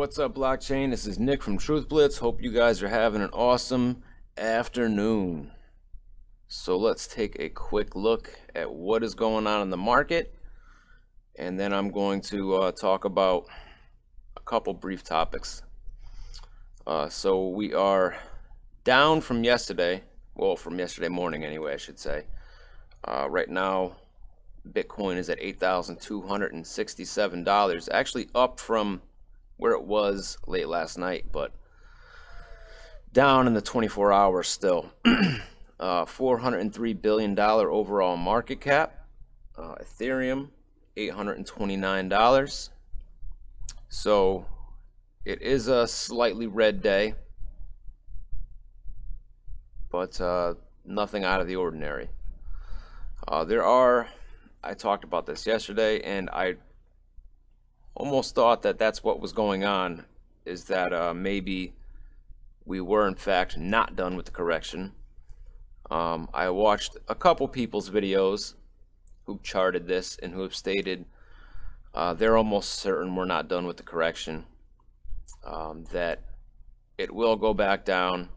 What's up, blockchain? This is Nick from Truth Blitz. Hope you guys are having an awesome afternoon. So let's take a quick look at what is going on in the market, and then I'm going to talk about a couple brief topics. So we are down from yesterday, well, from yesterday morning anyway, I should say. Right now, Bitcoin is at $8,267, actually up from where it was late last night, but down in the 24 hours still. $403 billion overall market cap. Ethereum, $829. So it is a slightly red day, but nothing out of the ordinary. I talked about this yesterday, and I almost thought that that's what was going on, is that maybe we were in fact not done with the correction. I watched a couple people's videos who charted this and who have stated they're almost certain we're not done with the correction, that it will go back down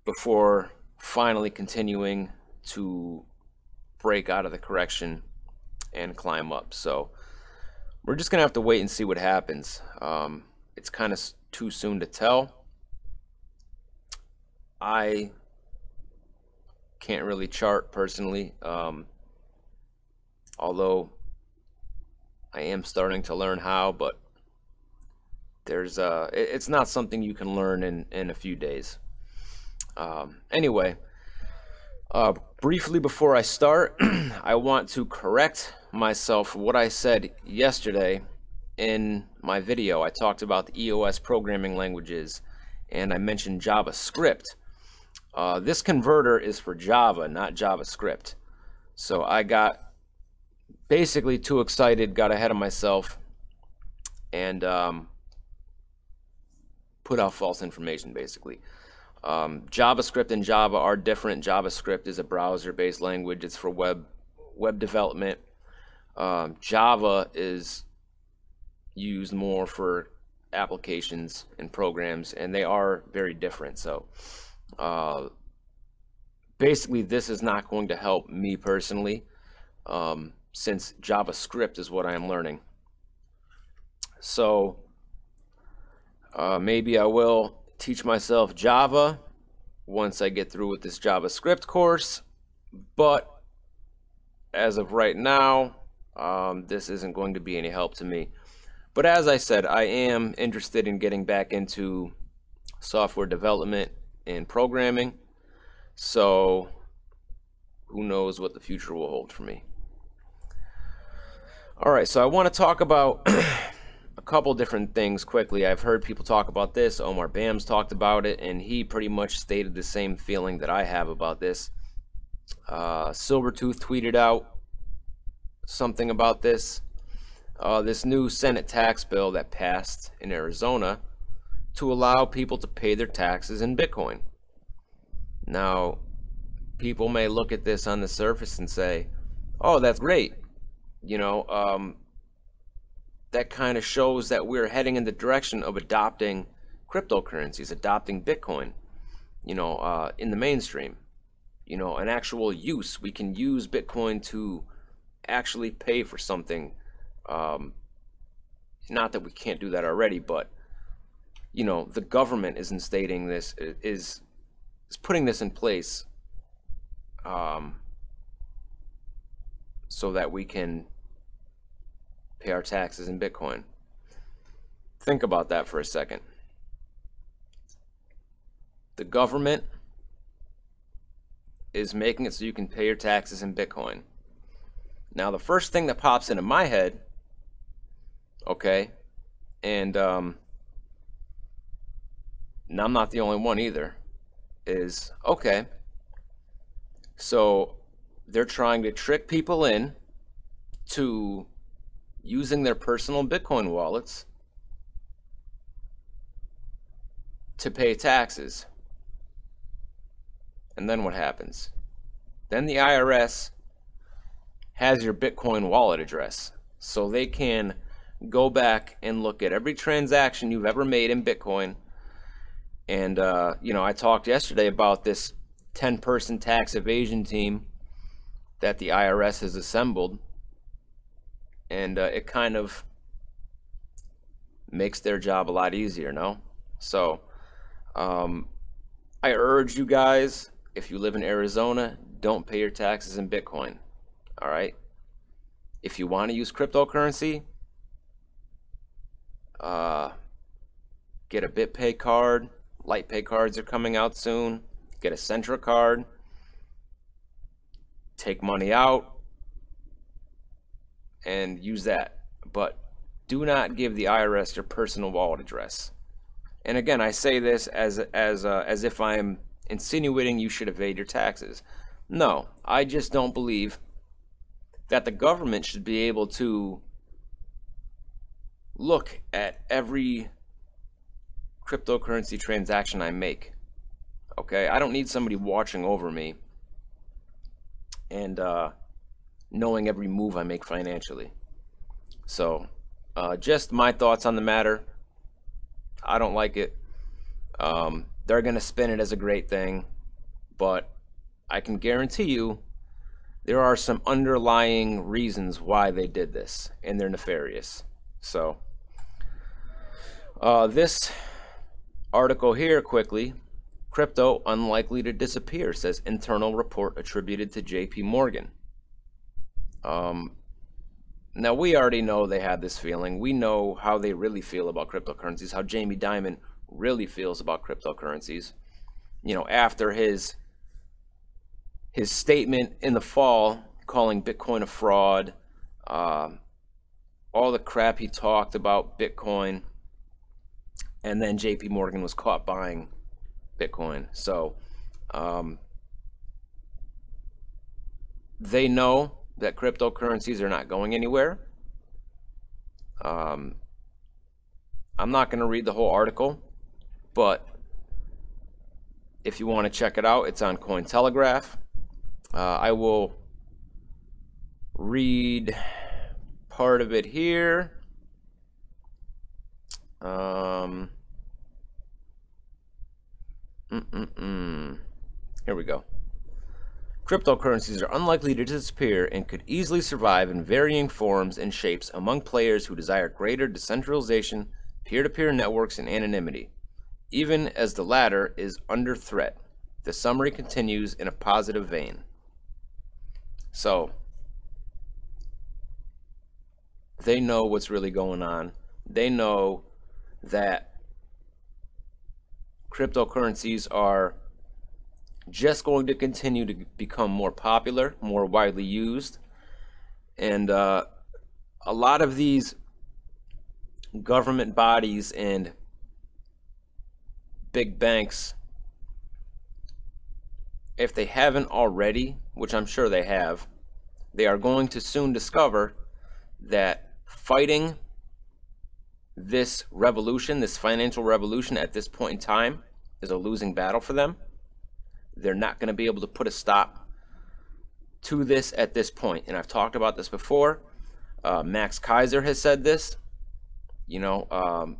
before finally continuing to break out of the correction and climb up. So we're just gonna have to wait and see what happens. It's kind of too soon to tell. I can't really chart personally, although I am starting to learn how, but there's it's not something you can learn in a few days. Anyway, briefly before I start, I want to correct myself for what I said yesterday in my video. I talked about the EOS programming languages, and I mentioned JavaScript. This converter is for Java, not JavaScript. So I got basically too excited, got ahead of myself, and put out false information basically. JavaScript and Java are different. JavaScript is a browser-based language. It's for web development. Java is used more for applications and programs, and they are very different. So basically this is not going to help me personally, since JavaScript is what I am learning. So maybe I will teach myself Java once I get through with this JavaScript course, but as of right now, this isn't going to be any help to me. But as I said, I am interested in getting back into software development and programming, so who knows what the future will hold for me. Alright, so I want to talk about a couple different things quickly. I've heard people talk about this. Omar Bams talked about it, and he pretty much stated the same feeling that I have about this. Silvertooth tweeted out something about this. This new Senate tax bill that passed in Arizona to allow people to pay their taxes in Bitcoin. Now, people may look at this on the surface and say, oh, that's great. You know, that kind of shows that we're heading in the direction of adopting cryptocurrencies, adopting Bitcoin, you know, in the mainstream. You know, an actual use. We can use Bitcoin to actually pay for something. Not that we can't do that already, but you know, the government is instating this, is putting this in place, so that we can pay our taxes in Bitcoin. Think about that for a second. The government is making it so you can pay your taxes in Bitcoin. Now, the first thing that pops into my head, okay, and I'm not the only one either, is, okay, so they're trying to trick people in to using their personal Bitcoin wallets to pay taxes. And then what happens? Then the IRS has your Bitcoin wallet address, so they can go back and look at every transaction you've ever made in Bitcoin. And, I talked yesterday about this 10-person tax evasion team that the IRS has assembled. And it kind of makes their job a lot easier, no? So, I urge you guys, if you live in Arizona, don't pay your taxes in Bitcoin, all right? If you want to use cryptocurrency, get a BitPay card. LightPay cards are coming out soon. Get a Centra card. Take money out and use that. But do not give the IRS your personal wallet address. And again, I say this as if I'm insinuating you should evade your taxes. No, I just don't believe that the government should be able to look at every cryptocurrency transaction I make. Okay, I don't need somebody watching over me and knowing every move I make financially. So just my thoughts on the matter. I don't like it. They're gonna spin it as a great thing, but I can guarantee you there are some underlying reasons why they did this, and they're nefarious. So this article here, quickly, crypto unlikely to disappear, says internal report attributed to JP Morgan. Now we already know they had this feeling. We know how they really feel about cryptocurrencies, how Jamie Dimon really feels about cryptocurrencies. After his statement in the fall calling Bitcoin a fraud, all the crap he talked about Bitcoin, and then JP Morgan was caught buying Bitcoin. So they know that cryptocurrencies are not going anywhere. I'm not going to read the whole article, but if you want to check it out, it's on Cointelegraph. I will read part of it here. Here we go. Cryptocurrencies are unlikely to disappear and could easily survive in varying forms and shapes among players who desire greater decentralization, peer-to-peer networks, and anonymity, even as the latter is under threat. The summary continues in a positive vein. So, they know what's really going on. They know that cryptocurrencies are just going to continue to become more popular, more widely used. And a lot of these government bodies and big banks, if they haven't already, which I'm sure they have, they are going to soon discover that fighting this revolution, this financial revolution at this point in time, is a losing battle for them. They're not going to be able to put a stop to this at this point. And I've talked about this before. Max Kaiser has said this. We're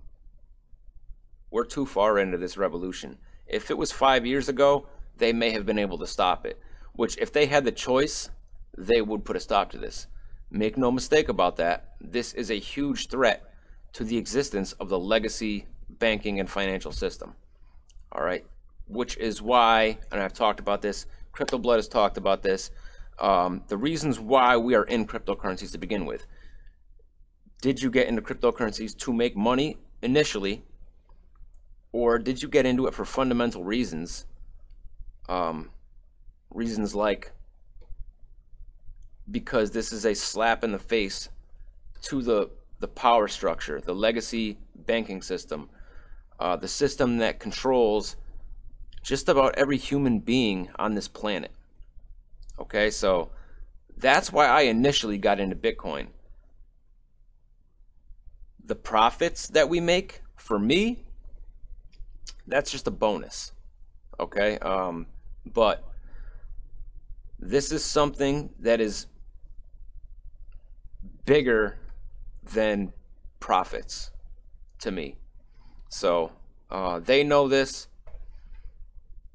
too far into this revolution. If it was 5 years ago, they may have been able to stop it. Which, if they had the choice, they would put a stop to this. Make no mistake about that. This is a huge threat to the existence of the legacy banking and financial system. All right. Which is why, and I've talked about this, Crypto Blood has talked about this, the reasons why we are in cryptocurrencies to begin with. Did you get into cryptocurrencies to make money initially, or did you get into it for fundamental reasons? Reasons like, because this is a slap in the face to the power structure, the legacy banking system, the system that controls just about every human being on this planet. Okay, so that's why I initially got into Bitcoin. The profits that we make, for me, that's just a bonus. Okay, but this is something that is bigger than profits to me. So they know this.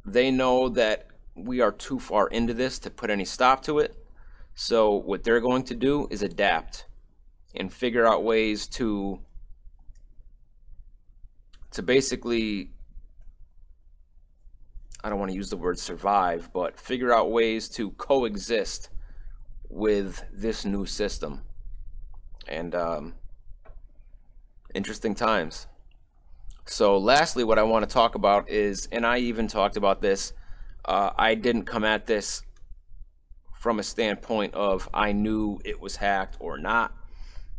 They know that we are too far into this to put any stop to it. So what they're going to do is adapt and figure out ways to basically, I don't want to use the word survive, but figure out ways to coexist with this new system. And interesting times. So lastly, what I want to talk about is, and I even talked about this, I didn't come at this from a standpoint of I knew it was hacked or not,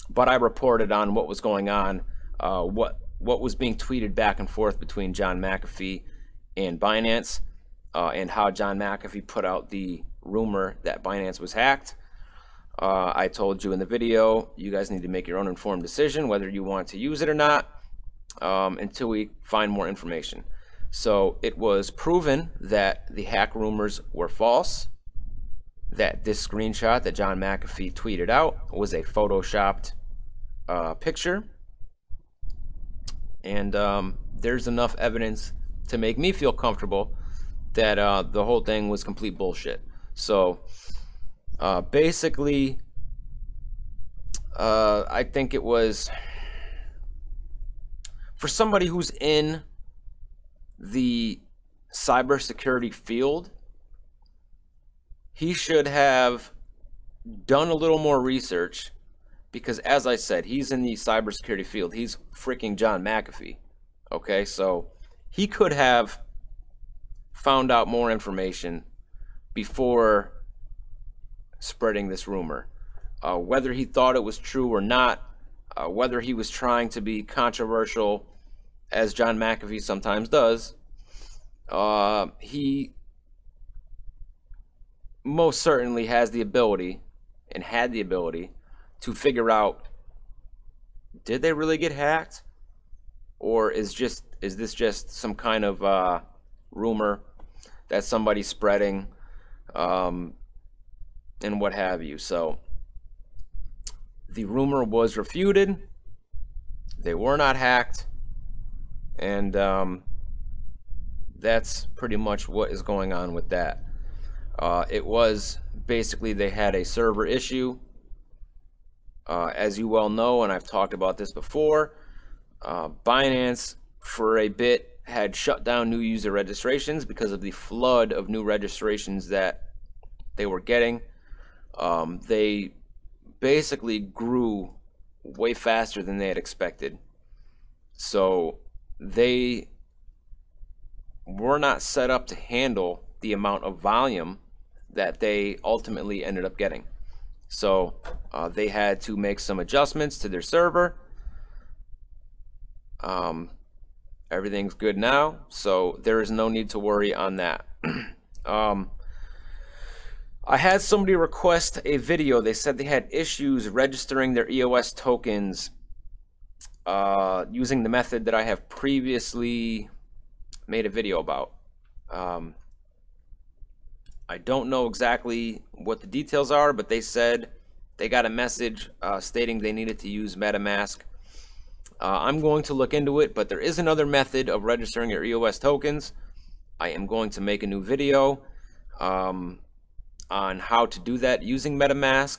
but I reported on what was going on, what was being tweeted back and forth between John McAfee and Binance, and how John McAfee put out the rumor that Binance was hacked. I told you in the video, you guys need to make your own informed decision whether you want to use it or not, until we find more information. So it was proven that the hack rumors were false, that this screenshot that John McAfee tweeted out was a photoshopped picture, and there's enough evidence to make me feel comfortable that the whole thing was complete bullshit. So basically, I think it was, for somebody who's in the cybersecurity field, he should have done a little more research, because as I said, he's in the cybersecurity field. He's freaking John McAfee. Okay, so he could have found out more information before spreading this rumor. Whether he thought it was true or not, whether he was trying to be controversial, as John McAfee sometimes does, he most certainly has the ability, and had the ability, to figure out, did they really get hacked, or is this just some kind of rumor that somebody's spreading, and what have you. So the rumor was refuted. They were not hacked, and that's pretty much what is going on with that. It was basically, they had a server issue. As you well know, and I've talked about this before, Binance for a bit had shut down new user registrations because of the flood of new registrations that they were getting. They basically grew way faster than they had expected. So they were not set up to handle the amount of volume that they ultimately ended up getting. So they had to make some adjustments to their server. Everything's good now, so there is no need to worry on that. I had somebody request a video. They said they had issues registering their EOS tokens using the method that I have previously made a video about. I don't know exactly what the details are, but they said they got a message stating they needed to use MetaMask. I'm going to look into it, but there is another method of registering your EOS tokens. I am going to make a new video on how to do that using MetaMask,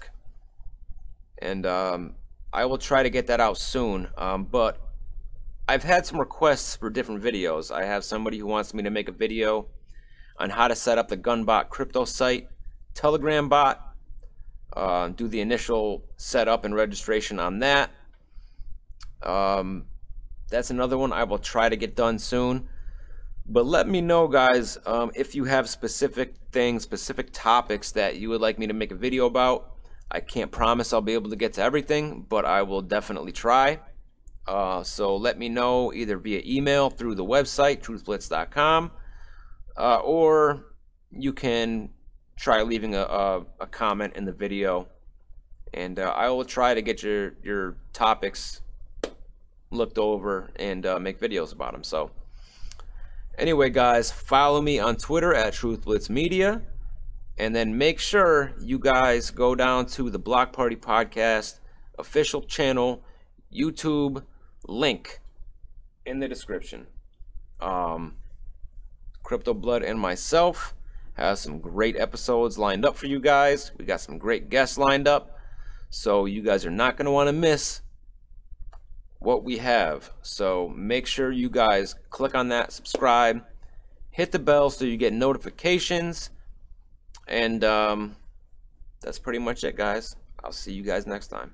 and I will try to get that out soon. But I've had some requests for different videos. I have somebody who wants me to make a video on how to set up the Gunbot crypto site Telegram bot, do the initial setup and registration on that. That's another one I will try to get done soon. But let me know, guys, if you have specific things, specific topics that you would like me to make a video about. I can't promise I'll be able to get to everything, but I will definitely try. So let me know either via email through the website truthblitz.com, or you can try leaving a comment in the video, and I will try to get your topics looked over and make videos about them. So anyway, guys, follow me on Twitter at TruthBlitzMedia, and then make sure you guys go down to the Block Party Podcast official channel YouTube link in the description. Crypto Blood and myself have some great episodes lined up for you guys. We got some great guests lined up, so you guys are not going to want to miss what we have. So make sure you guys click on that, subscribe, hit the bell so you get notifications, and that's pretty much it, guys. I'll see you guys next time.